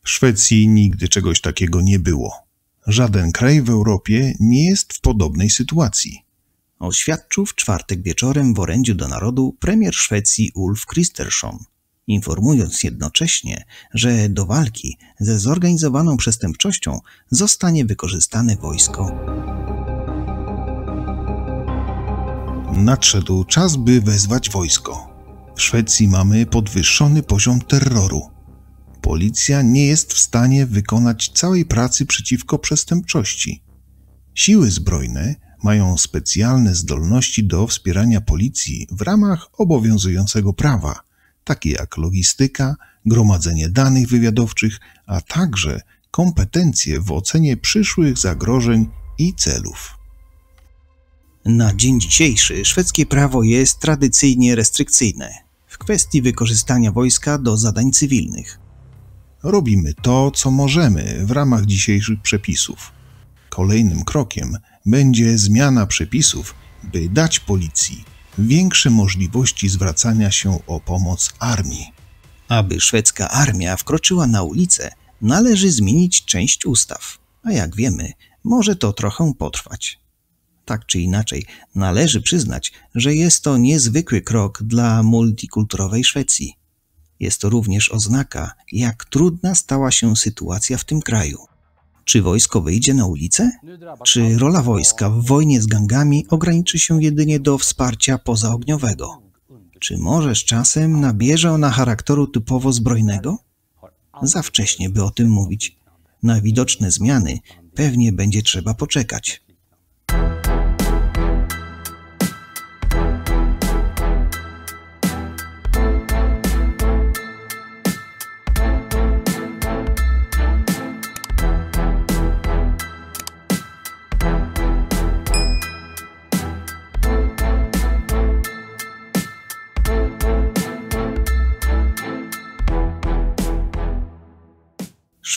W Szwecji nigdy czegoś takiego nie było. Żaden kraj w Europie nie jest w podobnej sytuacji. Oświadczył w czwartek wieczorem w orędziu do narodu premier Szwecji Ulf Kristersson, informując jednocześnie, że do walki ze zorganizowaną przestępczością zostanie wykorzystane wojsko. Nadszedł czas, by wezwać wojsko. W Szwecji mamy podwyższony poziom terroru. Policja nie jest w stanie wykonać całej pracy przeciwko przestępczości. Siły zbrojne mają specjalne zdolności do wspierania policji w ramach obowiązującego prawa, takie jak logistyka, gromadzenie danych wywiadowczych, a także kompetencje w ocenie przyszłych zagrożeń i celów. Na dzień dzisiejszy szwedzkie prawo jest tradycyjnie restrykcyjne w kwestii wykorzystania wojska do zadań cywilnych. Robimy to, co możemy w ramach dzisiejszych przepisów. Kolejnym krokiem będzie zmiana przepisów, by dać policji większe możliwości zwracania się o pomoc armii. Aby szwedzka armia wkroczyła na ulicę, należy zmienić część ustaw, a jak wiemy, może to trochę potrwać. Tak czy inaczej, należy przyznać, że jest to niezwykły krok dla multikulturowej Szwecji. Jest to również oznaka, jak trudna stała się sytuacja w tym kraju. Czy wojsko wyjdzie na ulicę? Czy rola wojska w wojnie z gangami ograniczy się jedynie do wsparcia pozaogniowego? Czy może z czasem nabierze ona charakteru typowo zbrojnego? Za wcześnie, by o tym mówić. Na widoczne zmiany pewnie będzie trzeba poczekać.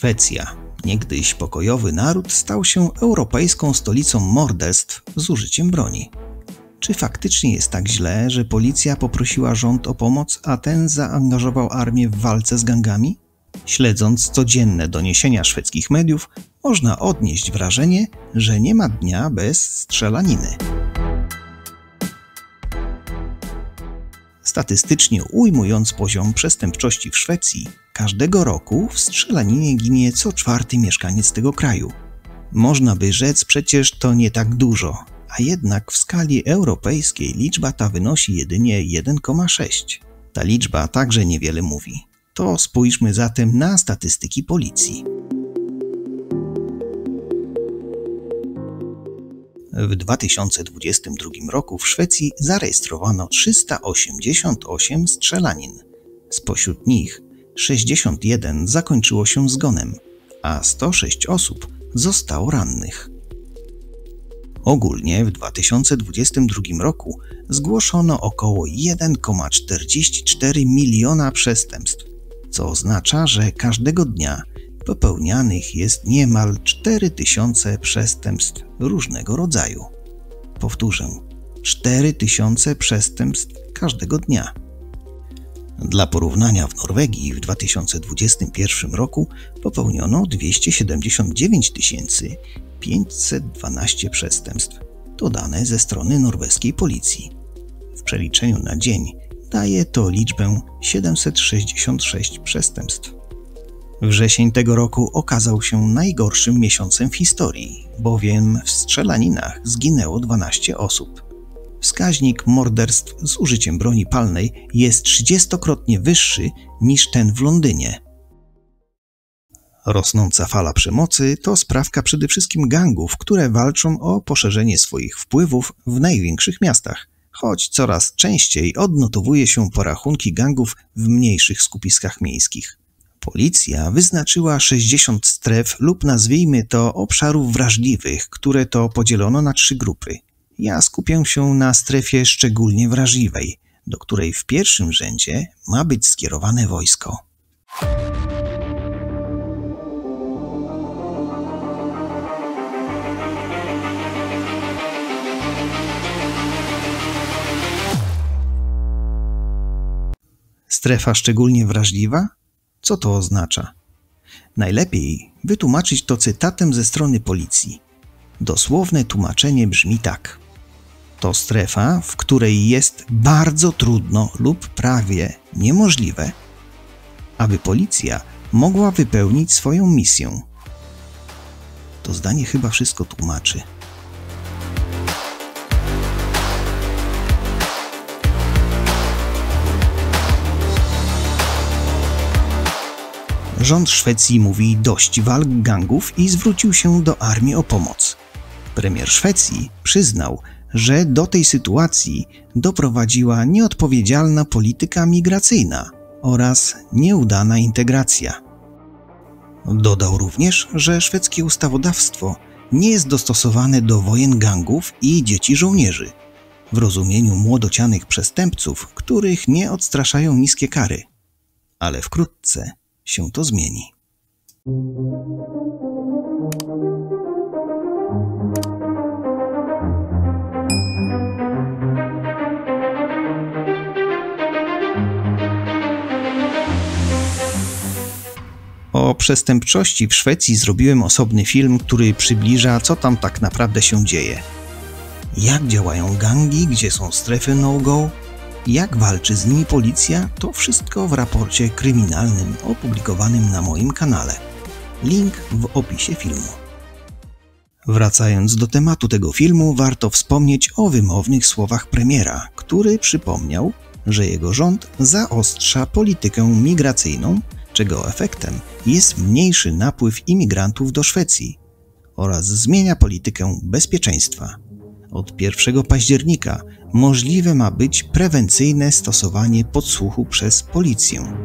Szwecja, niegdyś pokojowy naród, stał się europejską stolicą morderstw z użyciem broni. Czy faktycznie jest tak źle, że policja poprosiła rząd o pomoc, a ten zaangażował armię w walce z gangami? Śledząc codzienne doniesienia szwedzkich mediów, można odnieść wrażenie, że nie ma dnia bez strzelaniny. Statystycznie ujmując poziom przestępczości w Szwecji, każdego roku w strzelaninie ginie co czwarty mieszkaniec tego kraju. Można by rzec, przecież to nie tak dużo, a jednak w skali europejskiej liczba ta wynosi jedynie 1,6. Ta liczba także niewiele mówi. To spójrzmy zatem na statystyki policji. W 2022 roku w Szwecji zarejestrowano 388 strzelanin. Spośród nich 61 zakończyło się zgonem, a 106 osób zostało rannych. Ogólnie w 2022 roku zgłoszono około 1,44 miliona przestępstw, co oznacza, że każdego dnia popełnianych jest niemal 4000 przestępstw różnego rodzaju. Powtórzę, 4000 przestępstw każdego dnia. Dla porównania, w Norwegii w 2021 roku popełniono 279 512 przestępstw. To dane ze strony norweskiej policji. W przeliczeniu na dzień daje to liczbę 766 przestępstw. Wrzesień tego roku okazał się najgorszym miesiącem w historii, bowiem w strzelaninach zginęło 12 osób. Wskaźnik morderstw z użyciem broni palnej jest 30-krotnie wyższy niż ten w Londynie. Rosnąca fala przemocy to sprawka przede wszystkim gangów, które walczą o poszerzenie swoich wpływów w największych miastach, choć coraz częściej odnotowuje się porachunki gangów w mniejszych skupiskach miejskich. Policja wyznaczyła 60 stref lub nazwijmy to obszarów wrażliwych, które to podzielono na 3 grupy. Ja skupię się na strefie szczególnie wrażliwej, do której w pierwszym rzędzie ma być skierowane wojsko. Strefa szczególnie wrażliwa? Co to oznacza? Najlepiej wytłumaczyć to cytatem ze strony policji. Dosłowne tłumaczenie brzmi tak. To strefa, w której jest bardzo trudno lub prawie niemożliwe, aby policja mogła wypełnić swoją misję. To zdanie chyba wszystko tłumaczy. Rząd Szwecji mówi dość walk gangów i zwrócił się do armii o pomoc. Premier Szwecji przyznał, że do tej sytuacji doprowadziła nieodpowiedzialna polityka migracyjna oraz nieudana integracja. Dodał również, że szwedzkie ustawodawstwo nie jest dostosowane do wojen gangów i dzieci żołnierzy, w rozumieniu młodocianych przestępców, których nie odstraszają niskie kary. Ale wkrótce się to zmieni. O przestępczości w Szwecji zrobiłem osobny film, który przybliża, co tam tak naprawdę się dzieje. Jak działają gangi, gdzie są strefy no-go, jak walczy z nimi policja, to wszystko w raporcie kryminalnym opublikowanym na moim kanale. Link w opisie filmu. Wracając do tematu tego filmu, warto wspomnieć o wymownych słowach premiera, który przypomniał, że jego rząd zaostrza politykę migracyjną, czego efektem jest mniejszy napływ imigrantów do Szwecji oraz zmienia politykę bezpieczeństwa. Od 1 października możliwe ma być prewencyjne stosowanie podsłuchu przez policję.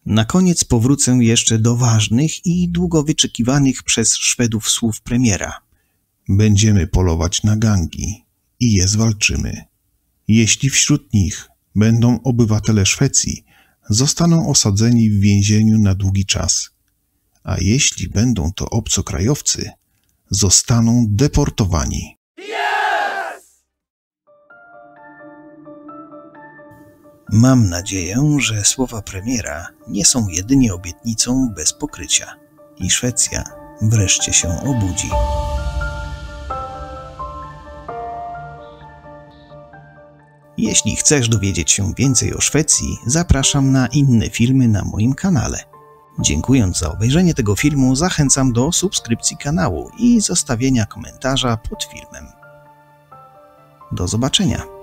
Na koniec powrócę jeszcze do ważnych i długo wyczekiwanych przez Szwedów słów premiera. Będziemy polować na gangi i je zwalczymy. Jeśli wśród nich będą obywatele Szwecji, zostaną osadzeni w więzieniu na długi czas. A jeśli będą to obcokrajowcy, zostaną deportowani. Yes! Mam nadzieję, że słowa premiera nie są jedynie obietnicą bez pokrycia i Szwecja wreszcie się obudzi. Jeśli chcesz dowiedzieć się więcej o Szwecji, zapraszam na inne filmy na moim kanale. Dziękując za obejrzenie tego filmu, zachęcam do subskrypcji kanału i zostawienia komentarza pod filmem. Do zobaczenia!